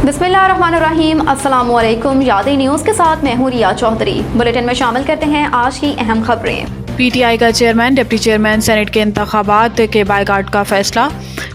बिस्मिल्लाहिर्रहमानिर्रहीम। अस्सलाम वालेकुम। यादें न्यूज़ के साथ मैं हूं रिया चौधरी। बुलेटिन में शामिल करते हैं आज की अहम खबरें। पीटीआई का चेयरमैन डिप्टी चेयरमैन सेनेट के इंतखाबात के बायकॉट का फैसला।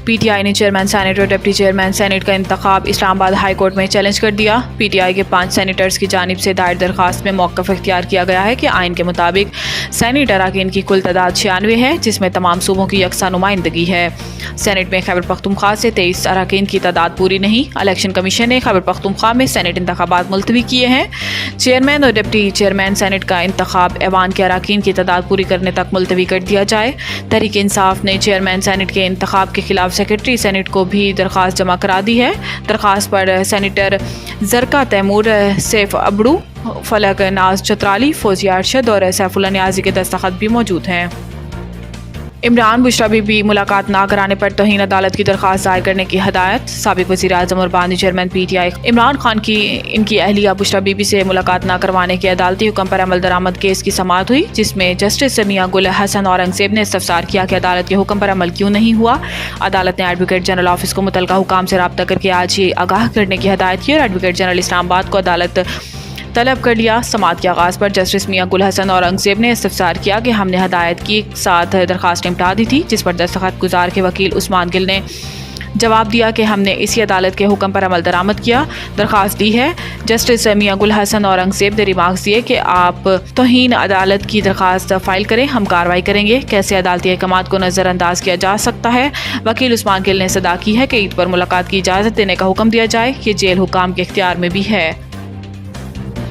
पीटीआई ने चेयरमैन सेनेट और डिप्टी चेयरमैन सेनेट का इंतखाब इस्लामाबाद हाई कोर्ट में चैलेंज कर दिया। पीटीआई के 5 सेनेटर्स की जानिब से दायर दरखास्त में मौक़िफ़ इख्तियार किया गया है कि आइन के मुताबिक सेनेट अरकान की कुल तादाद 96 है, जिसमें तमाम सूबों की यकसा नुमाइंदगी है। सेनेट में खैबर पख्तूनख्वा से 23 अरकान की तादाद पूरी नहीं। इलेक्शन कमीशन ने खैबर पख्तूनख्वा में सेनेट इंतखाबात मुलतवी किए हैं। चेयरमैन और डिप्टी चेयरमैन सेनेट का इंतखाब ऐवान के अरकान की तादाद पूरी करने तक मुलतवी कर दिया जाए। तहरीक इंसाफ ने चेयरमैन सेनेट के इंतखाब के खिलाफ सेक्रेटरी सेनेट को भी दरख्वास्त जमा करा दी है। दरख्वास्त पर सेनेटर जरका तैमूर, सैफ अबड़ू, फलक नाज चतराली, फौजिया अरशद और सैफुल्लाह नियाजी के दस्तखत भी मौजूद हैं। इमरान बुशरा बीबी मुलाकात ना कराने पर तौहीन अदालत की दरख्वास्त दायर करने की हदायत। साबिक वज़ीर आज़म और बानी चेयरमैन पीटीआई इमरान खान की इनकी अहलिया बुशरा बीबी से मुलाकात ना करवाने के अदालती हुक्म पर अमल दरामद केस की समाअत हुई, जिसमें जस्टिस समिया गुल हसन औरंगज़ेब ने इस्तफसार किया कि अदालत के हुक्म पर अमल क्यों नहीं हुआ। अदालत ने एडवोकेट जनरल ऑफिस को मुतल्लिका हुकाम से रब्ता करके आज ही आगाह करने की हदायत की और एडवोकेट जनरल इस्लामाबाद को अदालत तलब कर लिया। समाअत के आगाज़ पर जस्टिस मियां गुल हसन औरंगज़ेब ने इस्तफसार किया कि हमने हदायत की साथ दरख्वास्त निपटा दी थी, जिस पर दस्तखत गुजार के वकील उस्मान गिल ने जवाब दिया कि हमने इसी अदालत के हुक्म पर अमल दरामद किया, दरख्वास्त दी है। जस्टिस मियां गुल हसन औरंगज़ेब ने रिमार्क्स दिए कि आप तौहीन अदालत की दरख्वास्त फाइल करें, हम कार्रवाई करेंगे। कैसे अदालती अहकामात को नज़रअंदाज किया जा सकता है। वकील उस्मान गिल ने सदा की है कि ईद पर मुलाकात की इजाज़त देने का हुक्म दिया जाए, ये जेल हुकाम के इख्तियार में भी है।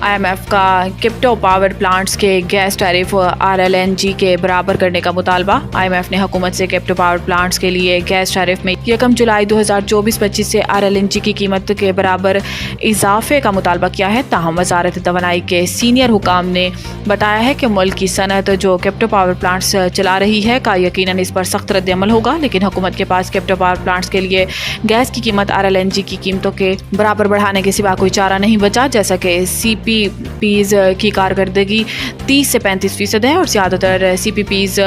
IMF का क्रिप्टो पावर प्लांट्स के गैस टैरिफ RLNG के बराबर करने का मुतालबा। IMF ने हुकूमत से क्रिप्टो पावर प्लांट्स के लिए गैस टैरिफ में 1 जुलाई 2024-25 से RLNG की कीमत के बराबर इजाफे का मुतालबा किया है। ताहम वजारत तवानाई के सीनियर हुकाम ने बताया है कि मुल्क की सनत जो क्रिप्टो पावर प्लांट्स चला रही है का यकीनन इस पर सख्त रद्द-ए-अमल होगा, लेकिन हुकूमत के पास क्रिप्टो पावर प्लांट्स के लिए गैस की कीमत RLNG की कीमतों के बराबर बढ़ाने के सिवा कोई चारा नहीं बचा। जैसा कि CPPs की कारकर्दगी 30 से 35% है और ज़्यादातर CPPs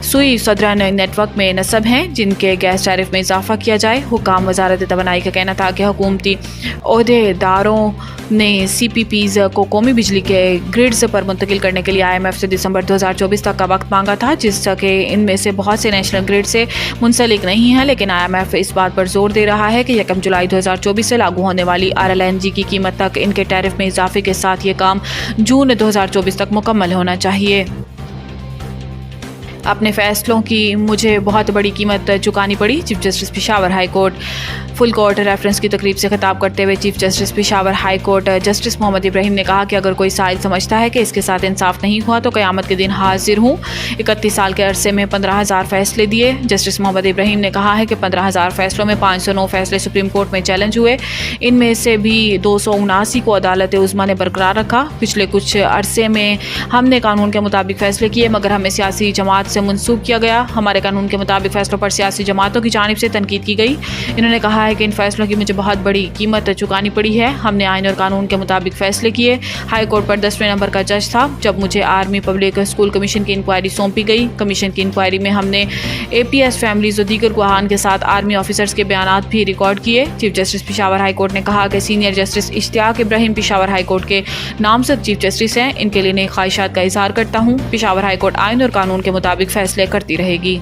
सुई सदरन नेटवर्क में नस्ब हैं, जिनके गैस टैरिफ में इजाफा किया जाए। हुकाम वजारत तवानाई का कहना था कि हुकूमती ओहदेदारों ने CPPs को कौमी बिजली के ग्रिड्स पर मुंतकिल करने के लिए IMF से दिसंबर 2024 तक का वक्त मांगा था, जिससे कि इनमें से बहुत से नेशनल ग्रिड से मुंसलिक नहीं हैं। लेकिन IMF इस बात पर जोर दे रहा है कि 1 जुलाई 2024 से लागू होने वाली RLNG की कीमत तक इनके टैरिफ में इजाफे के साथ ये काम जून 2024 तक मुकम्मल होना चाहिए। अपने फैसलों की मुझे बहुत बड़ी कीमत चुकानी पड़ी। Chief justice Peshawar high court full court reference की तकरीब से खिताब करते हुए chief justice Peshawar high court justice Mohammad Ibrahim ने कहा कि अगर कोई साइल समझता है कि इसके साथ इंसाफ नहीं हुआ तो क़यामत के दिन हाजिर हूँ। 31 साल के अरसे में 15,000 फैसले दिए। जस्टिस मोहम्मद इब्राहिम ने कहा है कि 15,000 फैसलों में 509 फैसले सुप्रीम कोर्ट में चैलेंज हुए। इनमें से भी 279 को अदालत उज़्मा ने बरकरार रखा। पिछले कुछ अरसे में हमने कानून के मुताबिक फैसले किए, मगर हमें सियासी जमात से मनसूब किया गया। हमारे कानून के मुताबिक फैसलों पर सियासी जमातों की जानिब से तनकीद की गई। इन्होंने कहा है कि इन फैसलों की मुझे बहुत बड़ी कीमत चुकानी पड़ी है। हमने आइन और कानून के मुताबिक फैसले किए। हाई कोर्ट पर 10वें नंबर का जज था जब मुझे आर्मी पब्लिक स्कूल कमीशन की इंक्वायरी सौंपी गई। कमीशन की इंक्वायरी में हमने APS फैमिलीज और दीगर गुहान के साथ आर्मी ऑफिसर्स के बयानात भी रिकॉर्ड किए। Chief justice Peshawar high court ने कहा कि senior justice Ishtiaq Ibrahim Peshawar high court के नामजद चीफ जस्टिस हैं। इनके लिए नई ख्वाहिशात का इजहार करता हूँ। पेशावर हाई कोर्ट आइन और कानून के मुताबिक फैसले करती रहेगी।